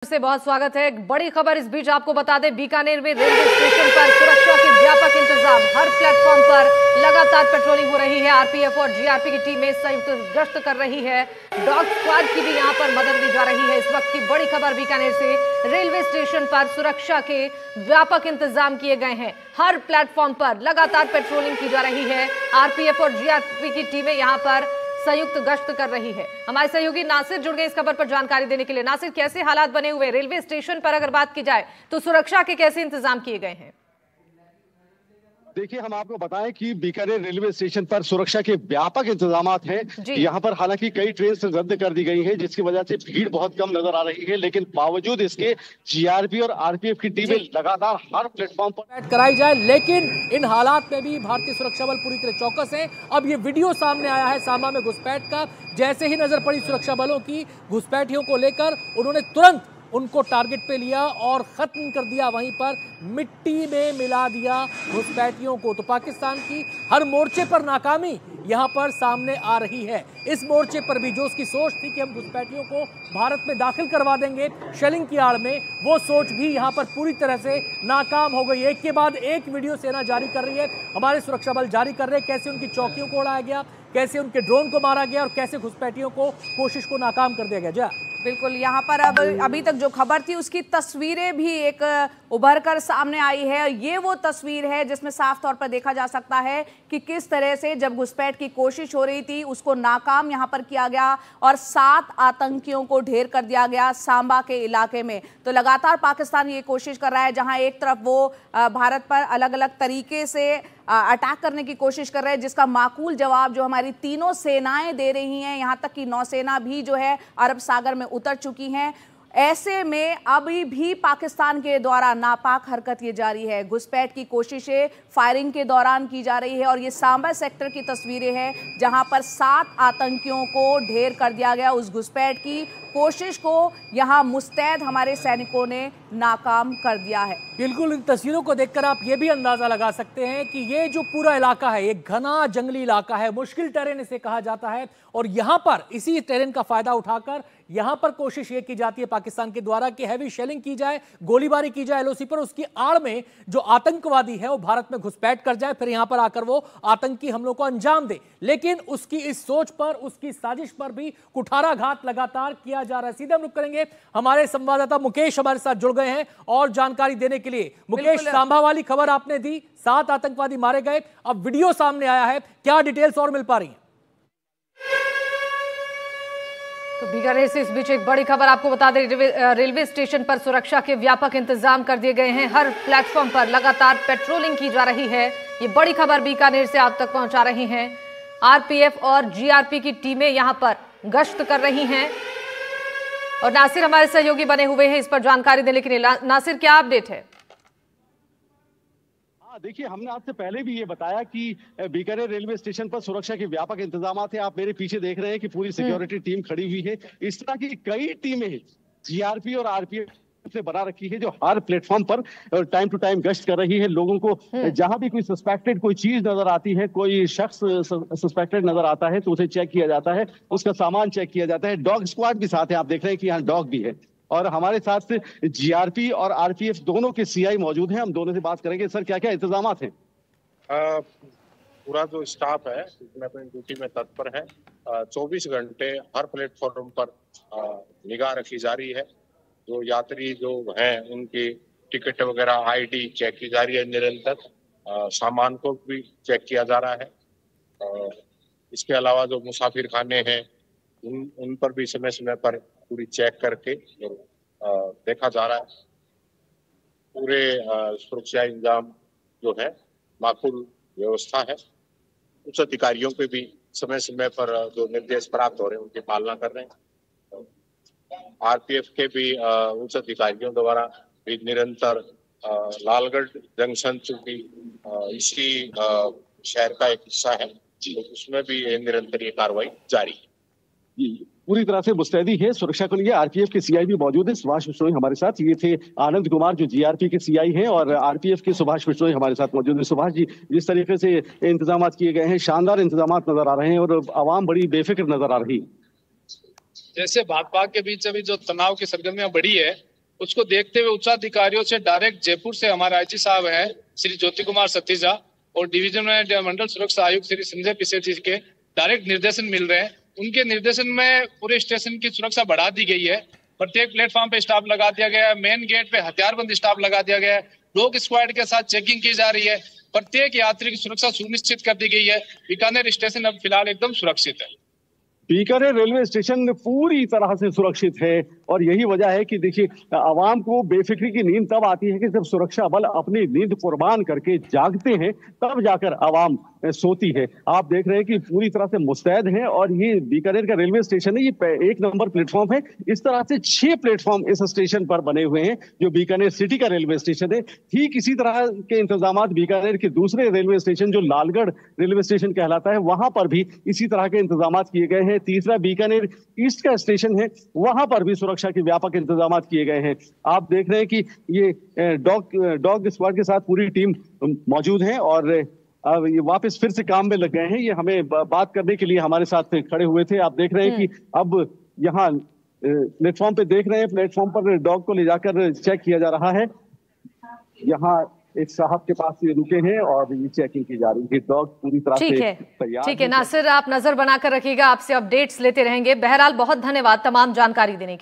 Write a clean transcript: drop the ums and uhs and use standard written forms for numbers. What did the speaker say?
से बहुत स्वागत है। एक बड़ी खबर इस बीच आपको बता दें, बीकानेर में रेलवे स्टेशन पर सुरक्षा के व्यापक इंतजाम, हर प्लेटफॉर्म पर लगातार पेट्रोलिंग हो रही है। आरपीएफ और जीआरपी की टीमें संयुक्त गश्त कर रही है। डॉग स्क्वाड की भी यहां पर मदद दी जा रही है। इस वक्त की बड़ी खबर बीकानेर से, रेलवे स्टेशन पर सुरक्षा के व्यापक इंतजाम किए गए हैं। हर प्लेटफॉर्म पर लगातार पेट्रोलिंग की जा रही है। आरपीएफ और जीआरपी की टीमें यहां पर संयुक्त गश्त कर रही है। हमारे सहयोगी नासिर जुड़ गए इस खबर पर जानकारी देने के लिए। नासिर, कैसे हालात बने हुए रेलवे स्टेशन पर अगर बात की जाए तो सुरक्षा के कैसे इंतजाम किए गए हैं? देखिए, हम आपको बताएं कि बीकानेर रेलवे स्टेशन पर सुरक्षा के व्यापक इंतजाम हैं। यहाँ पर हालांकि कई ट्रेन रद्द कर दी गई हैं, जिसकी वजह से भीड़ बहुत कम नजर आ रही है, लेकिन बावजूद इसके जीआरपी और आरपीएफ की टीमें लगातार हर प्लेटफॉर्म पर कराई जाए। लेकिन इन हालात में भी भारतीय सुरक्षा बल पूरी तरह चौकस है। अब ये वीडियो सामने आया है सांबा में घुसपैठ का। जैसे ही नजर पड़ी सुरक्षा बलों की घुसपैठियों को लेकर, उन्होंने तुरंत उनको टारगेट पे लिया और खत्म कर दिया, वहीं पर मिट्टी में मिला दिया घुसपैठियों को। तो पाकिस्तान की हर मोर्चे पर नाकामी यहां पर सामने आ रही है। इस मोर्चे पर भी जो उसकी सोच थी कि हम घुसपैठियों को भारत में दाखिल करवा देंगे शेलिंग की आड़ में, वो सोच भी यहां पर पूरी तरह से नाकाम हो गई। एक के बाद एक वीडियो सेना जारी कर रही है, हमारे सुरक्षा बल जारी कर रहे हैं, कैसे उनकी चौकियों को उड़ाया गया, कैसे उनके ड्रोन को मारा गया और कैसे घुसपैठियों को कोशिश को नाकाम कर दिया गया। बिल्कुल, यहाँ पर अब अभी तक जो खबर थी उसकी तस्वीरें भी एक उभर कर सामने आई है। ये वो तस्वीर है जिसमें साफ तौर पर देखा जा सकता है कि किस तरह से जब घुसपैठ की कोशिश हो रही थी उसको नाकाम यहाँ पर किया गया और 7 आतंकियों को ढेर कर दिया गया सांबा के इलाके में। तो लगातार पाकिस्तान ये कोशिश कर रहा है, जहाँ एक तरफ वो भारत पर अलग अलग तरीके से अटैक करने की कोशिश कर रहे हैं, जिसका माकूल जवाब जो हमारी तीनों सेनाएं दे रही हैं, यहाँ तक कि नौसेना भी जो है अरब सागर में उतर चुकी हैं। ऐसे में अभी भी पाकिस्तान के द्वारा नापाक हरकत ये जारी है। घुसपैठ की कोशिशें फायरिंग के दौरान की जा रही है और ये सांबा सेक्टर की तस्वीरें हैं जहां पर 7 आतंकियों को ढेर कर दिया गया। उस घुसपैठ की कोशिश को यहां मुस्तैद हमारे सैनिकों ने नाकाम कर दिया है। बिल्कुल, इन तस्वीरों को देखकर आप ये भी अंदाजा लगा सकते हैं कि ये जो पूरा इलाका है, एक घना जंगली इलाका है, मुश्किल टेरेन इसे कहा जाता है। और यहां पर इसी टेरेन का फायदा उठाकर यहां पर कोशिश ये की जाती है पाकिस्तान के द्वारा कि हैवी शेलिंग की जाए, गोलीबारी की जाए एलओसी पर। उसकी आड़ में जो आतंकवादी है वो भारत में घुसपैठ कर जाए, फिर यहां पर आकर वो आतंकी हमलों को अंजाम दे। लेकिन उसकी इस सोच पर, उसकी साजिश पर भी कुठाराघात लगातार किया जा रहा है। सीधे हम रुक करेंगे, हमारे संवाददाता मुकेश हमारे साथ जुड़ गए हैं और जानकारी देने के लिए। मुकेश, सांबा वाली खबर आपने दी, 7 आतंकवादी मारे गए, अब वीडियो सामने आया है, क्या डिटेल्स और मिल पा रही है? तो बीकानेर से इस बीच एक बड़ी खबर आपको बता दें, रेलवे स्टेशन पर सुरक्षा के व्यापक इंतजाम कर दिए गए हैं। हर प्लेटफॉर्म पर लगातार पेट्रोलिंग की जा रही है। ये बड़ी खबर बीकानेर से आप तक पहुंचा रही हैं। आरपीएफ और जीआरपी की टीमें यहां पर गश्त कर रही हैं और नासिर हमारे सहयोगी बने हुए हैं इस पर जानकारी देने के लिए। नासिर, क्या अपडेट है? देखिए, हमने आपसे पहले भी ये बताया कि बीकानेर रेलवे स्टेशन पर सुरक्षा के व्यापक इंतजाम हैं। आप मेरे पीछे देख रहे हैं कि पूरी सिक्योरिटी टीम खड़ी हुई है। इस तरह की कई टीमें जीआरपी और आरपीएफ ने बना रखी है, जो हर प्लेटफॉर्म पर टाइम टू टाइम गश्त कर रही है। लोगों को जहां भी कोई सस्पेक्टेड कोई चीज नजर आती है, कोई शख्स सस्पेक्टेड नजर आता है, तो उसे चेक किया जाता है, उसका सामान चेक किया जाता है। डॉग स्क्वाड भी साथ है, आप देख रहे हैं कि यहाँ डॉग भी है। और हमारे साथ जीआरपी और आरपीएफ दोनों के सीआई मौजूद हैं, हम दोनों से बात करेंगे। सर, क्या क्या इंतजाम हैं? पूरा जो स्टाफ है इसमें अपनी ड्यूटी में तत्पर है। 24 घंटे हर प्लेटफॉर्म पर निगाह रखी जा रही है। जो यात्री जो हैं उनकी टिकट वगैरह, आईडी चेक की जा रही है निरंतर। सामान को भी चेक किया जा रहा है। इसके अलावा जो मुसाफिर खाने हैं उन पर भी समय समय पर पूरी चेक करके देखा जा रहा है। पूरे सुरक्षा इंतजाम जो है, माकूल व्यवस्था है। उच्च अधिकारियों पे भी समय समय पर जो निर्देश प्राप्त हो रहे हैं उनकी पालना कर रहे हैं। आरपीएफ के भी उच्च अधिकारियों द्वारा भी निरंतर लालगढ़ जंक्शन चूंकि इसी शहर का एक हिस्सा है, तो उसमें भी निरंतर ये कार्रवाई जारी है। पूरी तरह से मुस्तैदी है सुरक्षा को लिए। आरपीएफ के सीआई भी मौजूद है, सुभाष बिश्नोई हमारे साथ। ये थे आनंद कुमार जो जीआरपी के सीआई हैं, और आरपीएफ के सुभाष बिश्नोई हमारे साथ मौजूद है। सुभाष जी, जिस तरीके से इंतजाम किए गए हैं, शानदार इंतजाम नजर आ रहे हैं और आवाम बड़ी बेफिक्र नजर आ रही है। जैसे भाजपा के बीच अभी जो तनाव की सरगर्मियां बढ़ी है, उसको देखते हुए उच्चाधिकारियों से डायरेक्ट जयपुर से हमारे आईजी साहब हैं श्री ज्योति कुमार सतीजा और डिवीजन में मंडल सुरक्षा आयुक्त श्री संजय पिसे जी के डायरेक्ट निर्देशन मिल रहे हैं। उनके निर्देशन में पूरे स्टेशन की सुरक्षा बढ़ा दी गई है। प्रत्येक प्लेटफॉर्म पे स्टाफ लगा दिया गया है, मेन गेट पे हथियारबंद स्टाफ लगा दिया गया है, डॉग स्क्वाड के साथ चेकिंग की जा रही है, प्रत्येक यात्री की सुरक्षा सुनिश्चित कर दी गई है। बीकानेर स्टेशन अब फिलहाल एकदम सुरक्षित है। बीकानेर रेलवे स्टेशन पूरी तरह से सुरक्षित है और यही वजह है कि देखिए आवाम को बेफिक्री की नींद तब आती है कि जब सुरक्षा बल अपनी नींद कुर्बान करके जागते हैं तब जाकर आवाम सोती है। आप देख रहे हैं कि पूरी तरह से मुस्तैद हैं और ये बीकानेर का रेलवे स्टेशन है, ये 1 नंबर प्लेटफॉर्म है। इस तरह से 6 प्लेटफॉर्म इस स्टेशन पर बने हुए हैं जो बीकानेर सिटी का रेलवे स्टेशन है। ठीक इसी तरह के इंतजाम बीकानेर के दूसरे रेलवे स्टेशन जो लालगढ़ रेलवे स्टेशन कहलाता है वहां पर भी इसी तरह के इंतजाम किए गए हैं। तीसरा बीकानेर ईस्ट का स्टेशन है, वहां पर भी सुरक्षा के व्यापक इंतजाम किए गए हैं। आप देख रहे हैं कि ये डॉग स्क्वाड के साथ पूरी टीम मौजूद है और अब ये वापस फिर से काम में लग गए हैं। ये हमें बात करने के लिए हमारे साथ खड़े हुए थे। आप देख रहे हैं कि अब यहाँ प्लेटफॉर्म पे देख रहे हैं, प्लेटफॉर्म पर डॉग को ले जाकर चेक किया जा रहा है। यहाँ एक साहब के पास ये रुके हैं और ये चेकिंग की जा रही है। डॉग पूरी तरह से तैयार है। ठीक है नासिर, आप नजर बनाकर रखिएगा, आपसे अपडेट्स लेते रहेंगे। बहरहाल बहुत धन्यवाद तमाम जानकारी देने के लिए।